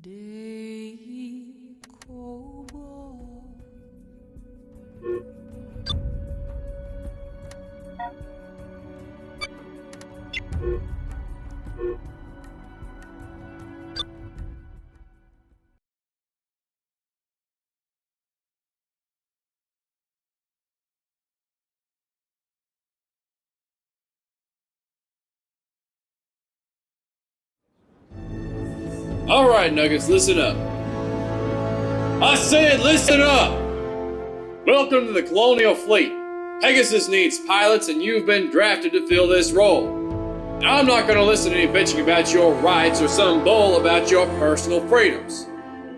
Day Cobalt. Alright, Nuggets, listen up. I said listen up! Welcome to the Colonial Fleet. Pegasus needs pilots, and you've been drafted to fill this role. Now, I'm not going to listen to any bitching about your rights or some bull about your personal freedoms.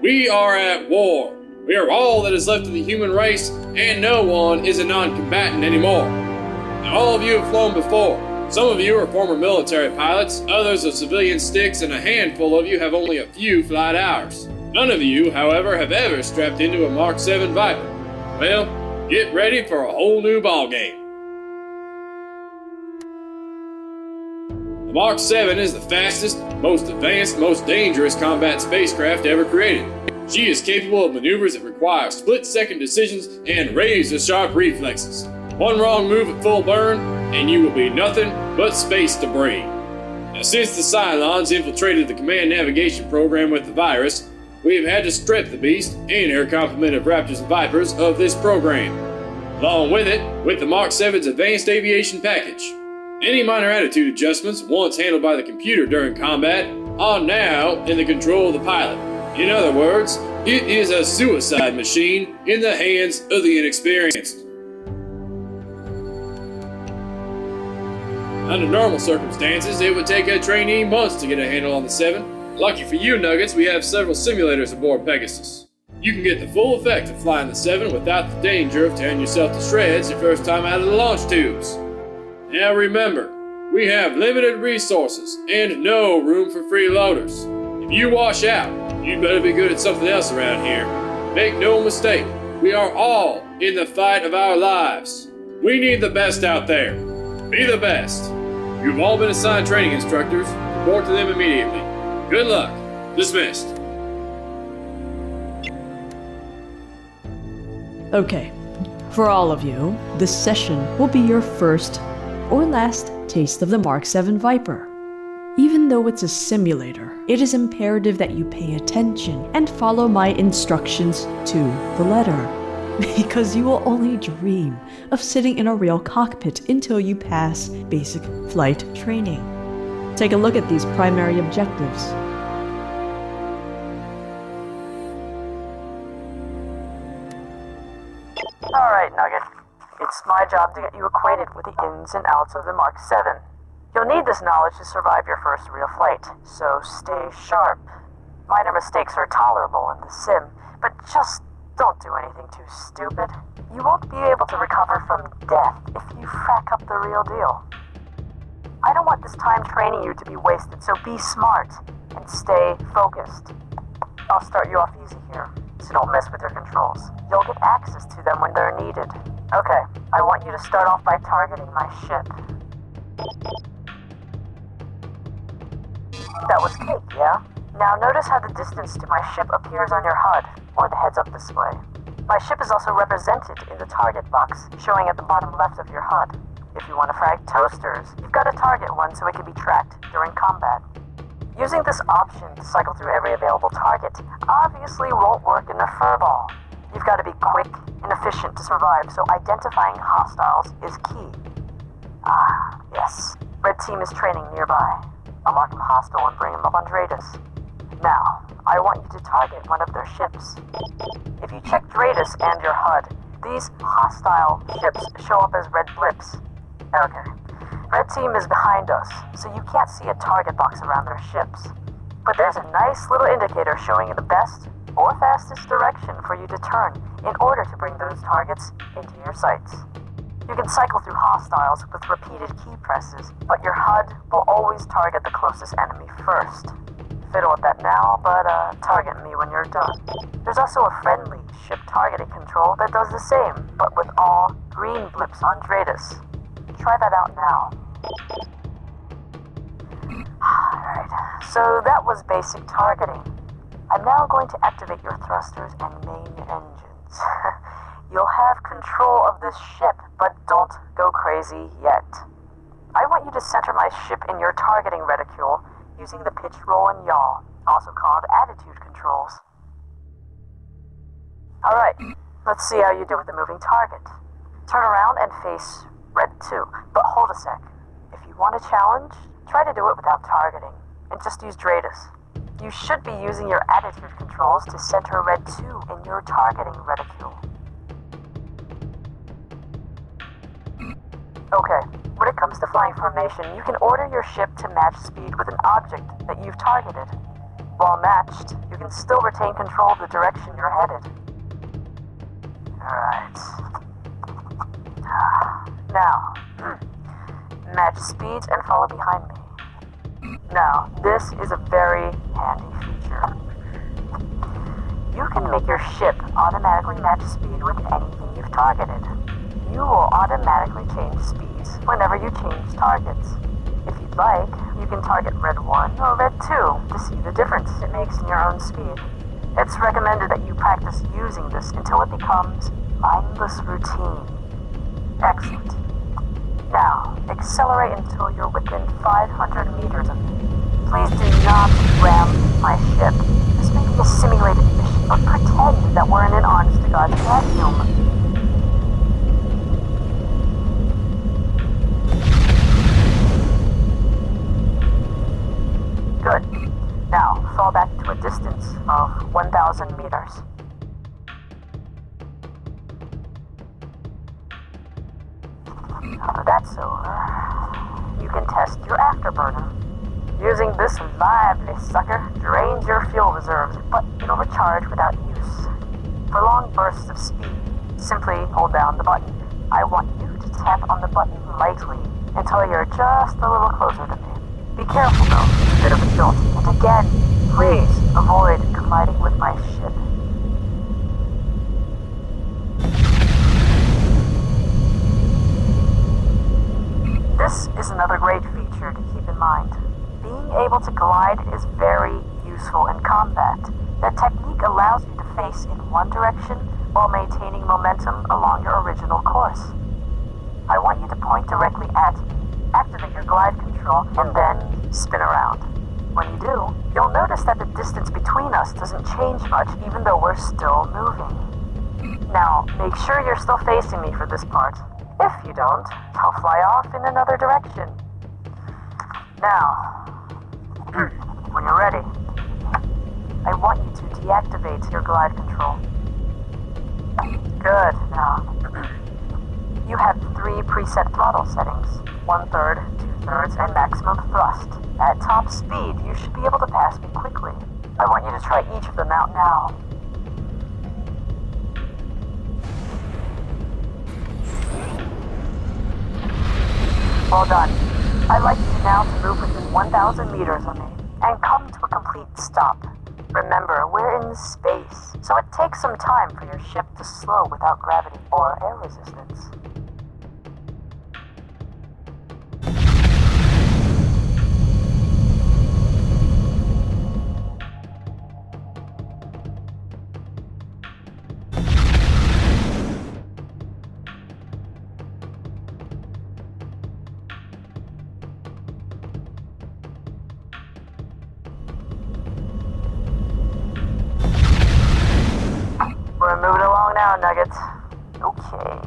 We are at war. We are all that is left of the human race, and no one is a non-combatant anymore. Now, all of you have flown before. Some of you are former military pilots, others are civilian sticks, and a handful of you have only a few flight hours. None of you, however, have ever strapped into a Mark 7 Viper. Well, get ready for a whole new ballgame. The Mark 7 is the fastest, most advanced, most dangerous combat spacecraft ever created. She is capable of maneuvers that require split-second decisions and razor-sharp reflexes. One wrong move at full burn, and you will be nothing but space debris. Now, since the Cylons infiltrated the command navigation program with the virus, we have had to strip the beast and her complement of Raptors and Vipers of this program. Along with it, with the Mark 7's advanced aviation package. Any minor attitude adjustments, once handled by the computer during combat, are now in the control of the pilot. In other words, it is a suicide machine in the hands of the inexperienced. Under normal circumstances, it would take a trainee months to get a handle on the 7. Lucky for you, Nuggets, we have several simulators aboard Pegasus. You can get the full effect of flying the 7 without the danger of tearing yourself to shreds your first time out of the launch tubes. Now remember, we have limited resources and no room for freeloaders. If you wash out, you'd better be good at something else around here. Make no mistake, we are all in the fight of our lives. We need the best out there. Be the best. You've all been assigned training instructors. Report to them immediately. Good luck. Dismissed. Okay, for all of you, this session will be your first or last taste of the Mark 7 Viper. Even though it's a simulator, it is imperative that you pay attention and follow my instructions to the letter. Because you will only dream of sitting in a real cockpit until you pass basic flight training. Take a look at these primary objectives. Alright, Nugget. It's my job to get you acquainted with the ins and outs of the Mark 7. You'll need this knowledge to survive your first real flight, so stay sharp. Minor mistakes are tolerable in the sim, but just don't do anything too stupid. You won't be able to recover from death if you frack up the real deal. I don't want this time training you to be wasted, so be smart and stay focused. I'll start you off easy here, so don't mess with your controls. You'll get access to them when they're needed. Okay, I want you to start off by targeting my ship. That was cake, yeah? Now notice how the distance to my ship appears on your HUD, or the heads-up display. My ship is also represented in the target box, showing at the bottom left of your HUD. If you want to frag toasters, you've got to target one so it can be tracked during combat. Using this option to cycle through every available target obviously won't work in a furball. You've got to be quick and efficient to survive, so identifying hostiles is key. Ah, yes. Red team is training nearby. I'll mark him hostile and bring him up on Dratus. Now, I want you to target one of their ships. If you check Dratus and your HUD, these hostile ships show up as red blips. Okay. Red team is behind us, so you can't see a target box around their ships. But there's a nice little indicator showing you the best or fastest direction for you to turn in order to bring those targets into your sights. You can cycle through hostiles with repeated key presses, but your HUD will always target the closest enemy first. Fiddle with that now, but target me when you're done. There's also a friendly ship targeting control that does the same, but with all green blips on Dratus. Try that out now. Alright, so that was basic targeting. I'm now going to activate your thrusters and main engines. You'll have control of this ship, but don't go crazy yet. I want you to center my ship in your targeting reticule using the pitch, roll, and yaw, also called attitude controls. Alright, let's see how you do with the moving target. Turn around and face red 2, but hold a sec. If you want a challenge, try to do it without targeting, and just use Dratus. You should be using your attitude controls to center red 2 in your targeting reticule. Okay, when it comes to flying formation, you can order your ship to match speed with an object that you've targeted. While matched, you can still retain control of the direction you're headed. Alright. Now, match speeds and follow behind me. Now, this is a very handy feature. You can make your ship automatically match speed with anything you've targeted. You will automatically change speeds whenever you change targets. If you'd like, you can target red 1 or red 2 to see the difference it makes in your own speed. It's recommended that you practice using this until it becomes mindless routine. Excellent. Now, accelerate until you're within 500 meters of me. Please do not ram my ship. This may be a simulated mission, but pretend that we're in an honest-to-God vacuum. Good. Now, fall back to a distance of 1,000 meters. Now that that's over, you can test your afterburner. Using this lively sucker drains your fuel reserves, but it'll recharge without use. For long bursts of speed, simply hold down the button. I want you to tap on the button lightly until you're just a little closer to me. Be careful though, it's a bit of a jolt. And again, please avoid colliding with my ship. This is another great feature to keep in mind. Being able to glide is very useful in combat. The technique allows you to face in one direction while maintaining momentum along your original course. I want you to point directly at me, activate your glide control, and then spin around. When you do, you'll notice that the distance between us doesn't change much even though we're still moving. Now, make sure you're still facing me for this part. If you don't, I'll fly off in another direction. Now, when you're ready, I want you to deactivate your glide control. Good. Now, you have 3 preset throttle settings: 1/3, 2/3, and maximum thrust. At top speed, you should be able to pass me quickly. I want you to try each of them out now. Well done. I'd like you now to move within 1,000 meters of me and come to a complete stop. Remember, we're in space, so it takes some time for your ship to slow without gravity or air resistance. We're moving along now, Nuggets. Okay.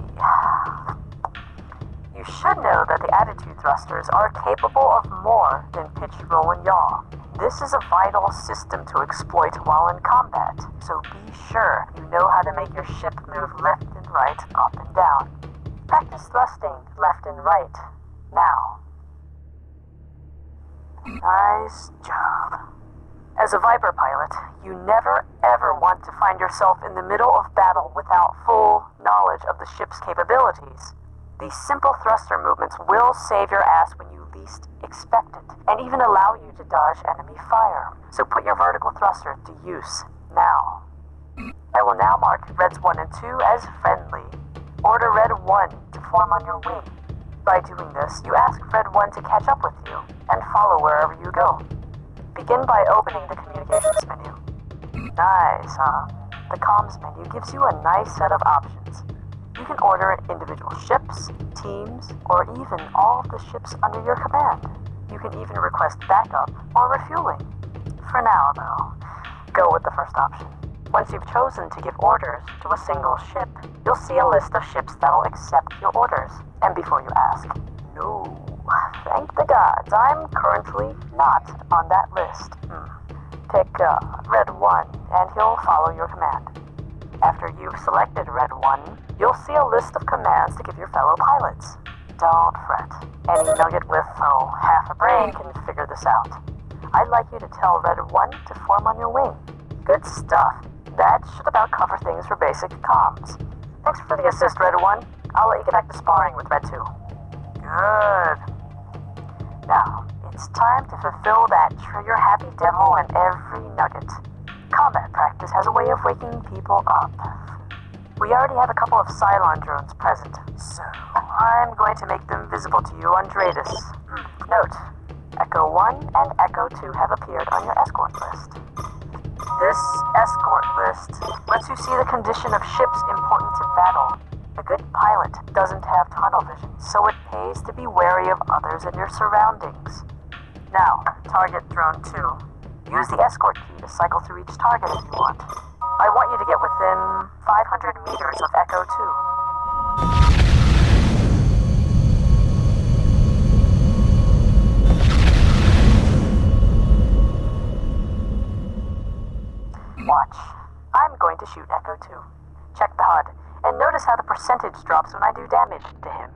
You should know that the attitude thrusters are capable of more than pitch, roll, and yaw. This is a vital system to exploit while in combat, so be sure you know how to make your ship move left and right, up and down. Practice thrusting left and right, now. Nice job. As a Viper pilot, you never ever want to find yourself in the middle of battle without full knowledge of the ship's capabilities. These simple thruster movements will save your ass when you least expect it, and even allow you to dodge enemy fire. So put your vertical thruster to use now. I will now mark reds 1 and 2 as friendly. Order red 1 to form on your wing. By doing this, you ask red 1 to catch up with you and follow wherever you go. Begin by opening the communications menu. Nice, huh? The comms menu gives you a nice set of options. You can order individual ships, teams, or even all of the ships under your command. You can even request backup or refueling. For now, though, go with the first option. Once you've chosen to give orders to a single ship, you'll see a list of ships that'll accept your orders. And before you ask, no, thank the gods, I'm currently not on that list. Pick Red 1, and he'll follow your command. After you've selected Red 1, you'll see a list of commands to give your fellow pilots. Don't fret. Any nugget with, half a brain can figure this out. I'd like you to tell Red 1 to form on your wing. Good stuff. That should about cover things for basic comms. Thanks for the assist, Red 1. I'll let you get back to sparring with Red 2. Good. Now, it's time to fulfill that trigger-happy devil and every nugget. Combat practice has a way of waking people up. We already have a couple of Cylon drones present, so I'm going to make them visible to you on Dradus. Note, Echo 1 and Echo 2 have appeared on your escort list. This escort list lets you see the condition of ships important to battle. A good pilot doesn't have tunnel vision, so it pays to be wary of others and your surroundings. Now, target drone 2. Use the escort key to cycle through each target if you want. I want you to get within 500 meters of Echo 2. Watch. I'm going to shoot Echo 2. Check the HUD, and notice how the percentage drops when I do damage to him.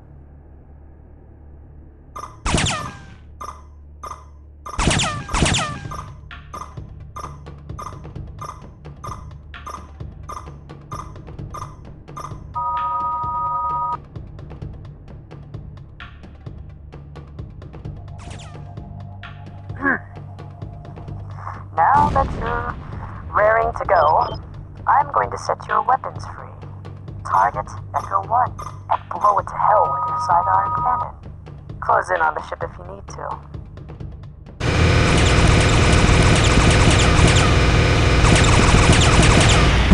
Now that you're raring to go, I'm going to set your weapons free. Target Echo 1 and blow it to hell with your sidearm cannon. Close in on the ship if you need to.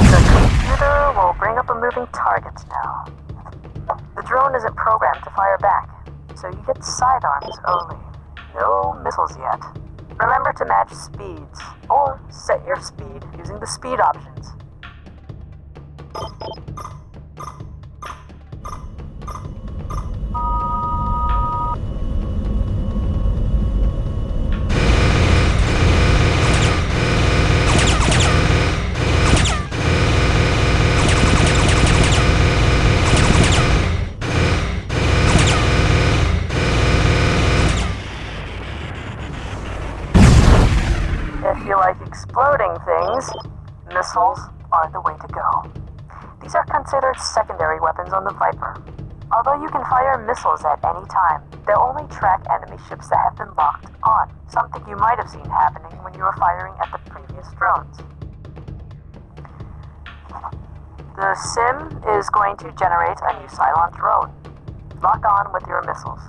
The computer will bring up a moving target now. The drone isn't programmed to fire back, so you get sidearms only. No missiles yet. Remember to match speeds, or set your speed using the speed options. If you like exploding things, missiles are the way to go. These are considered secondary weapons on the Viper. Although you can fire missiles at any time, they'll only track enemy ships that have been locked on, something you might have seen happening when you were firing at the previous drones. The sim is going to generate a new Cylon drone. Lock on with your missiles.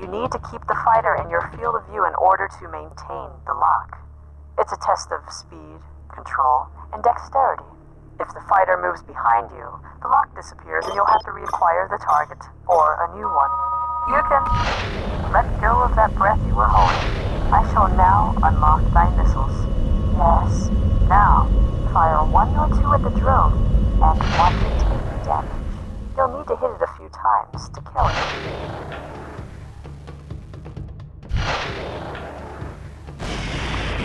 You need to keep the fighter in your field of view in order to maintain the lock. It's a test of speed, control, and dexterity. If the fighter moves behind you, the lock disappears and you'll have to reacquire the target, or a new one. You can let go of that breath you were holding. I shall now unlock thy missiles. Yes. Now, fire 1 or 2 at the drone, and watch it take damage. You'll need to hit it a few times to kill it.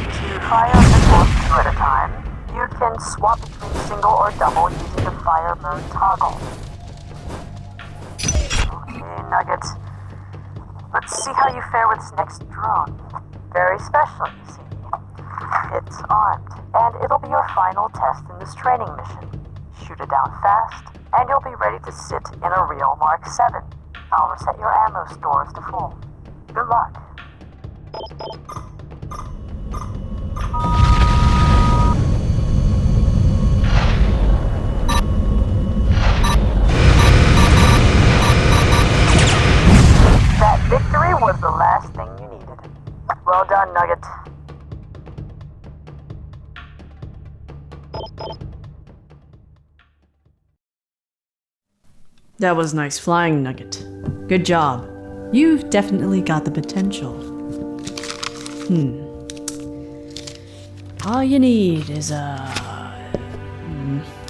To fire missiles 2 at a time, you can swap between single or double using the fire mode toggle. Okay, Nuggets. Let's see how you fare with this next drone. Very special, you see. It's armed, and it'll be your final test in this training mission. Shoot it down fast, and you'll be ready to sit in a real Mark 7. I'll reset your ammo stores to full. Good luck. That victory was the last thing you needed. Well done, Nugget. That was nice flying, Nugget. Good job. You've definitely got the potential. All you need is a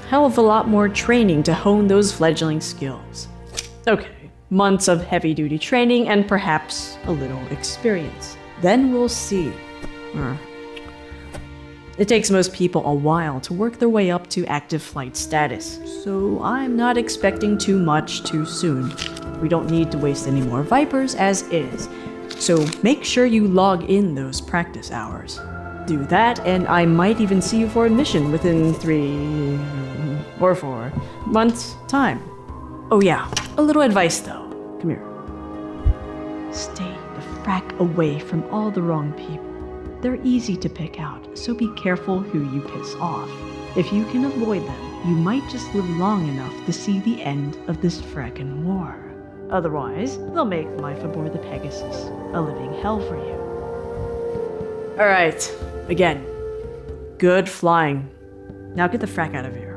hell of a lot more training to hone those fledgling skills. Okay, months of heavy-duty training and perhaps a little experience. Then we'll see. It takes most people a while to work their way up to active flight status, so I'm not expecting too much too soon. We don't need to waste any more Vipers as is, so make sure you log in those practice hours. Do that, and I might even see you for a mission within 3 or 4 months' time. Oh yeah, a little advice though. Come here. Stay the frack away from all the wrong people. They're easy to pick out, so be careful who you piss off. If you can avoid them, you might just live long enough to see the end of this frackin' war. Otherwise, they'll make life aboard the Pegasus a living hell for you. Alright, again, good flying. Now get the frack out of here.